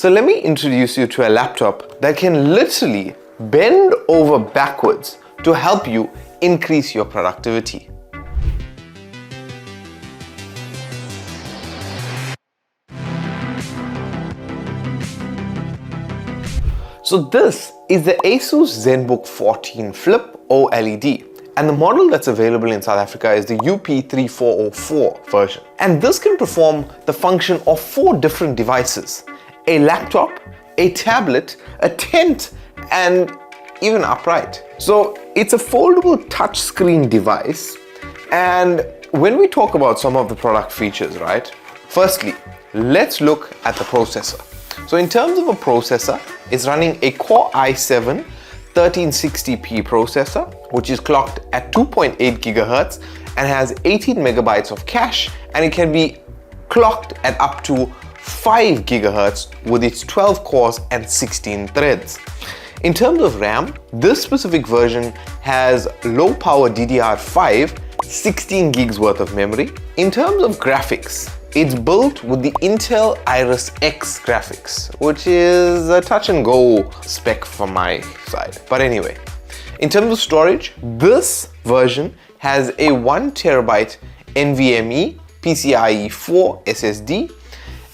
So let me introduce you to a laptop that can literally bend over backwards to help you increase your productivity. So this is the Asus Zenbook Flip OLED, and the model that's available in South Africa is the UP3404 version. And this can perform the function of 4 different devices: a laptop, a tablet, a tent, and even upright. So it's a foldable touchscreen device. And when we talk about some of the product features, right? Firstly, let's look at the processor. So in terms of a processor, it's running a Core i7 1360p processor, which is clocked at 2.8 gigahertz and has 18 megabytes of cache, and it can be clocked at up to 5 gigahertz with its 12 cores and 16 threads. In terms of RAM, this specific version has low power DDR5, 16 gigs worth of memory. In terms of graphics, it's built with the Intel Iris X graphics, which is a touch and go spec from my side. But anyway, in terms of storage, this version has a 1 terabyte NVMe PCIe 4 SSD.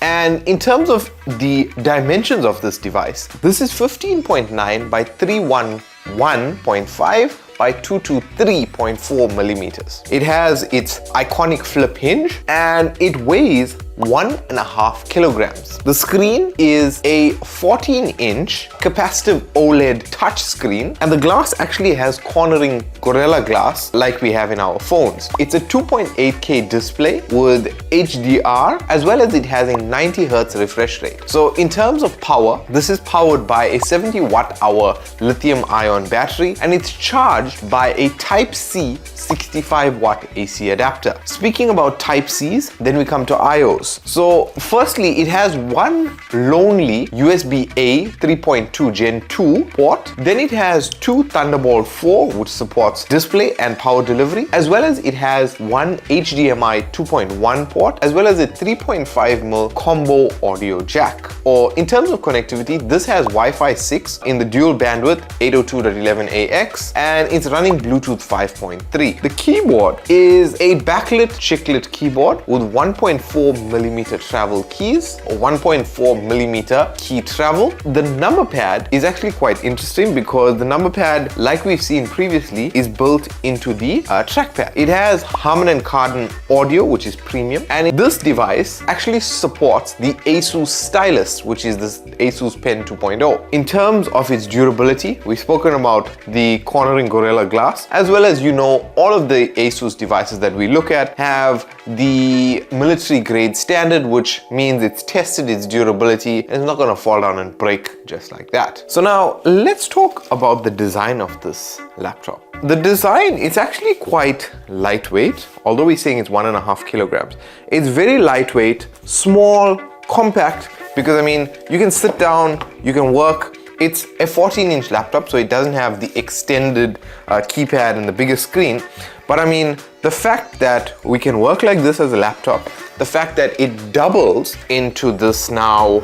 And in terms of the dimensions of this device, this is 15.9 by 311.5 by 223.4 millimeters. It has its iconic flip hinge and it weighs 1.5 kilograms. The screen is a 14-inch capacitive OLED touchscreen, and the glass actually has cornering Gorilla Glass like we have in our phones. It's a 2.8K display with HDR, as well as it has a 90 Hz refresh rate. So in terms of power, this is powered by a 70 watt-hour lithium-ion battery, and it's charged by a Type-C 65 watt AC adapter. Speaking about Type-Cs, then we come to iOS. So firstly, it has one lonely USB-A 3.2 Gen 2 port. Then it has 2 Thunderbolt 4, which supports display and power delivery, as well as it has one HDMI 2.1 port, as well as a 3.5mm combo audio jack. Or in terms of connectivity, this has Wi-Fi 6 in the dual bandwidth 802.11ax, and it's running Bluetooth 5.3. The keyboard is a backlit chiclet keyboard with 1.4mm travel keys, or 1.4mm key travel. The number pad is actually quite interesting because the number pad, like we've seen previously, is built into the trackpad. It has Harman & Kardon audio, which is premium, and this device actually supports the Asus stylus, which is this Asus Pen 2.0. In terms of its durability, we've spoken about the cornering Gorilla Glass, as well as, you know, all of the Asus devices that we look at have the military grade standard, which means it's tested its durability and it's not going to fall down and break just like that. So now let's talk about the design of this laptop. The design is actually quite lightweight, although we're saying it's 1.5 kilograms. It's very lightweight, small, compact, because I mean, you can sit down, you can work. It's a 14-inch laptop, so it doesn't have the extended keypad and the bigger screen. But I mean, the fact that we can work like this as a laptop, the fact that it doubles into this now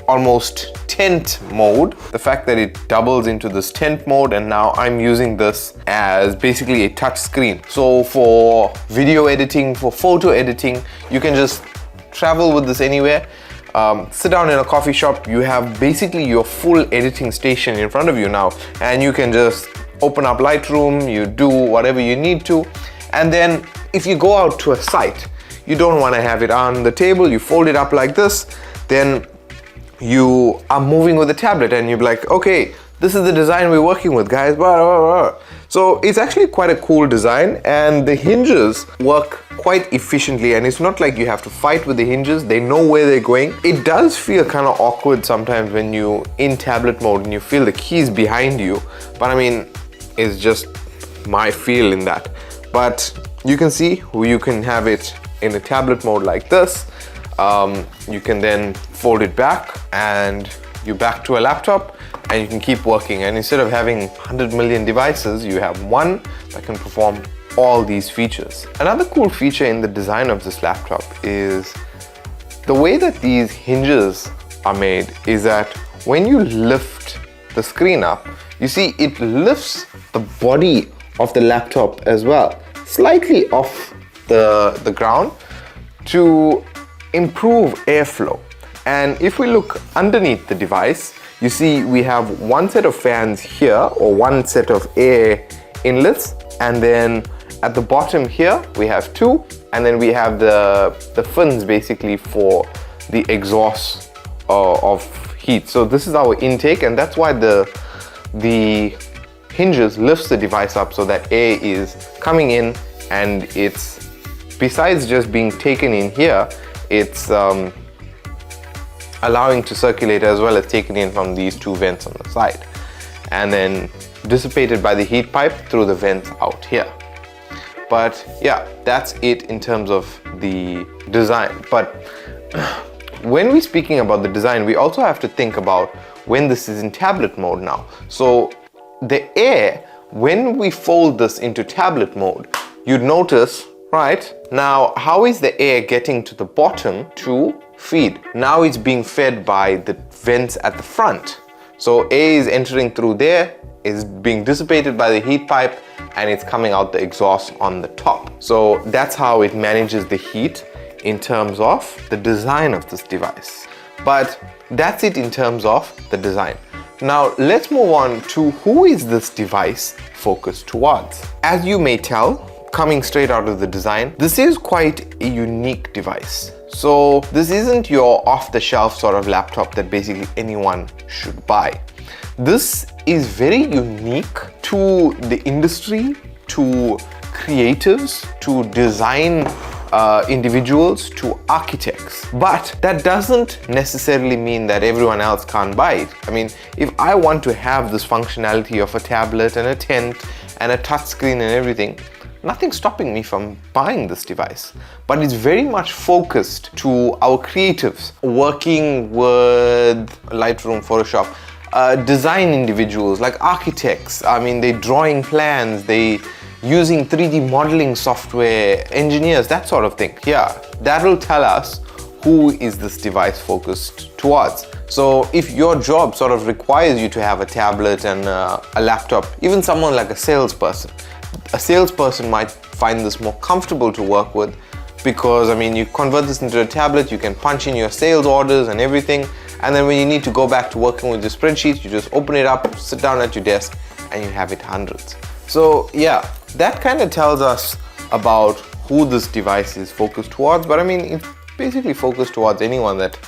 almost tent mode, the fact that it doubles into this tent mode, and now I'm using this as basically a touch screen. So for video editing, for photo editing, you can just travel with this anywhere. Sit down in a coffee shop, you have basically your full editing station in front of you now, and you can just open up Lightroom, you do whatever you need to, and then if you go out to a site, you don't want to have it on the table, you fold it up like this, then you are moving with the tablet and you're like, okay, this is the design we're working with, guys. Blah, blah, blah. So it's actually quite a cool design, and the hinges work quite efficiently, and it's not like you have to fight with the hinges. They know where they're going. It does feel kind of awkward sometimes when you're in tablet mode and you feel the keys behind you, but I mean, it's just my feel in that. But you can see you can have it in a tablet mode like this. You can then fold it back and you're back to a laptop, and you can keep working. And instead of having 100 million devices, you have one that can perform all these features. Another cool feature in the design of this laptop is the way that these hinges are made is that when you lift the screen up, you see it lifts the body of the laptop as well, slightly off the ground to improve airflow. And if we look underneath the device, you see we have one set of fans here, or one set of air inlets, and then at the bottom here we have two, and then we have the fins basically for the exhaust of heat. So this is our intake, and that's why the hinges lifts the device up so that air is coming in, and it's, besides just being taken in here, it's allowing to circulate as well as taken in from these two vents on the side, and then dissipated by the heat pipe through the vents out here. But yeah, that's it in terms of the design. But when we're speaking about the design, we also have to think about when this is in tablet mode now. So the air, when we fold this into tablet mode, you'd notice, right, now how is the air getting to the bottom to feed? Now it's being fed by the vents at the front. So air is entering through there, is being dissipated by the heat pipe, and it's coming out the exhaust on the top. So that's how it manages the heat in terms of the design of this device. But that's it in terms of the design. Now let's move on to who is this device focused towards. As you may tell, coming straight out of the design, this is quite a unique device. So this isn't your off-the-shelf sort of laptop that basically anyone should buy. This is very unique to the industry, to creatives, to design individuals, to architects. But that doesn't necessarily mean that everyone else can't buy it. I mean, if I want to have this functionality of a tablet and a tent and a touchscreen and everything, nothing's stopping me from buying this device. But it's very much focused to our creatives working with Lightroom, Photoshop, design individuals like architects. I mean, they're drawing plans, they using 3D modeling software, engineers, that sort of thing. Yeah, that'll tell us who is this device focused towards. So if your job sort of requires you to have a tablet and a laptop, even someone like a salesperson might find this more comfortable to work with, because I mean, you convert this into a tablet, you can punch in your sales orders and everything, and then when you need to go back to working with your spreadsheets, you just open it up, sit down at your desk, and you have it hundreds. So yeah, that kind of tells us about who this device is focused towards, but I mean, it's basically focused towards anyone that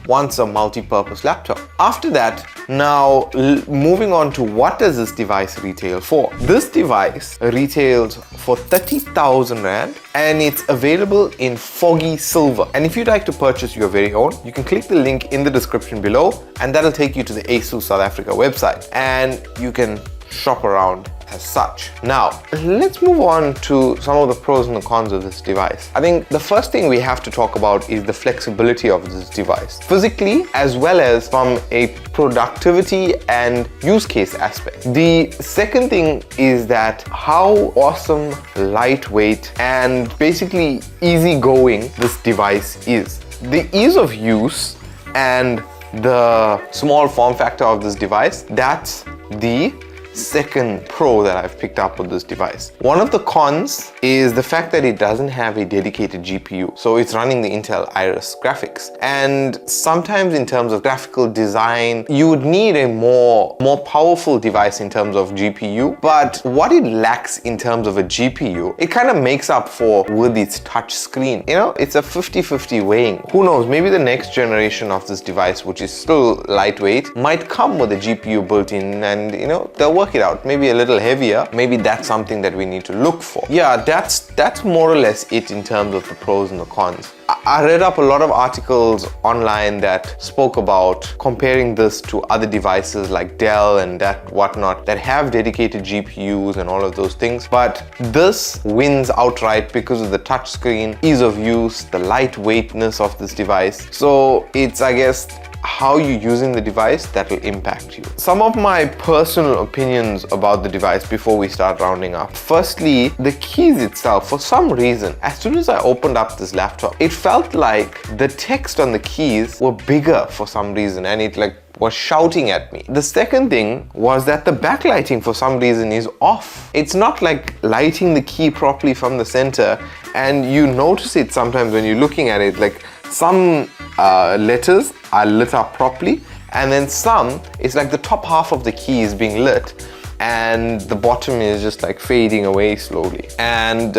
wants a multi-purpose laptop. After that, now moving on to what does this device retail for? This device retails for 30,000 Rand, and it's available in foggy silver. And if you'd like to purchase your very own, you can click the link in the description below, and that'll take you to the Asus South Africa website, and you can shop around as such. Now, let's move on to some of the pros and the cons of this device. I think the first thing we have to talk about is the flexibility of this device, physically as well as from a productivity and use case aspect. The second thing is that how awesome, lightweight, and basically easygoing this device is. The ease of use and the small form factor of this device, that's the second pro that I've picked up with this device. One of the cons is the fact that it doesn't have a dedicated GPU. So it's running the Intel Iris graphics. And sometimes in terms of graphical design, you would need a more powerful device in terms of GPU. But what it lacks in terms of a GPU, it kind of makes up for with its touch screen. You know, it's a 50-50 weighing. Who knows, maybe the next generation of this device, which is still lightweight, might come with a GPU built in, and you know, they'll work it out. Maybe a little heavier. Maybe that's something that we need to look for. Yeah, that's more or less it in terms of the pros and the cons. I read up a lot of articles online that spoke about comparing this to other devices like Dell and that whatnot that have dedicated GPUs and all of those things. But this wins outright because of the touchscreen, ease of use, the lightweightness of this device. So it's, I guess, how you're using the device that will impact you. Some of my personal opinions about the device before we start rounding up. Firstly, the keys itself, for some reason, as soon as I opened up this laptop, it felt like the text on the keys were bigger for some reason, and it was shouting at me. The second thing was that the backlighting for some reason is off. It's not like lighting the key properly from the center, and you notice it sometimes when you're looking at it, like some letters are lit up properly, and then some, it's like the top half of the key is being lit and the bottom is just like fading away slowly. And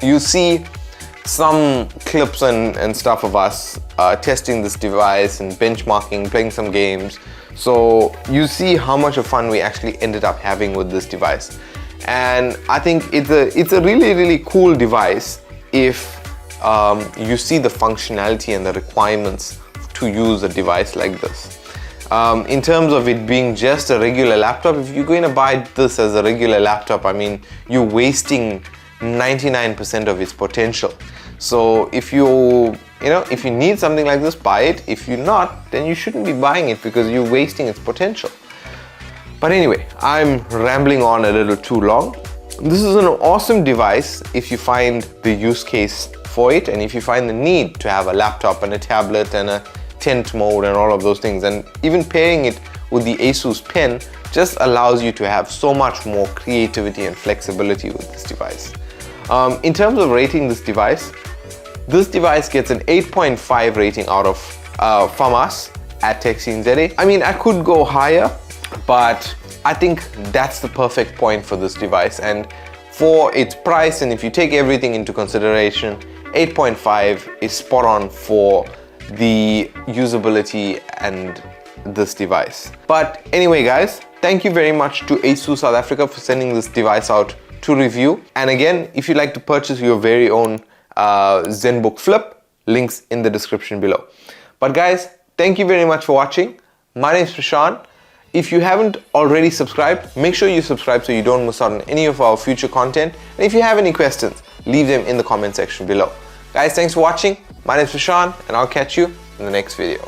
you see some clips and stuff of us testing this device and benchmarking, playing some games. So you see how much of fun we actually ended up having with this device. And I think it's a really, really cool device if you see the functionality and the requirements to use a device like this. In terms of it being just a regular laptop, if you're going to buy this as a regular laptop, I mean, you're wasting 99% of its potential. So if if you need something like this, buy it. If you're not, then you shouldn't be buying it because you're wasting its potential. But anyway, I'm rambling on a little too long. This is an awesome device if you find the use case for it, and if you find the need to have a laptop and a tablet and a tent mode and all of those things, and even pairing it with the Asus Pen just allows you to have so much more creativity and flexibility with this device. In terms of rating this device gets an 8.5 rating out of from us at techsceneza. I mean, I could go higher, but I think that's the perfect point for this device, and for its price, and if you take everything into consideration, 8.5 is spot on for the usability and this device. But anyway guys, thank you very much to Asus South Africa for sending this device out to review. And again, if you'd like to purchase your very own Zenbook Flip, links in the description below. But guys, thank you very much for watching. My name is Prashant. If you haven't already subscribed, make sure you subscribe so you don't miss out on any of our future content. And if you have any questions, leave them in the comment section below. Guys, thanks for watching. My name is Prashant, and I'll catch you in the next video.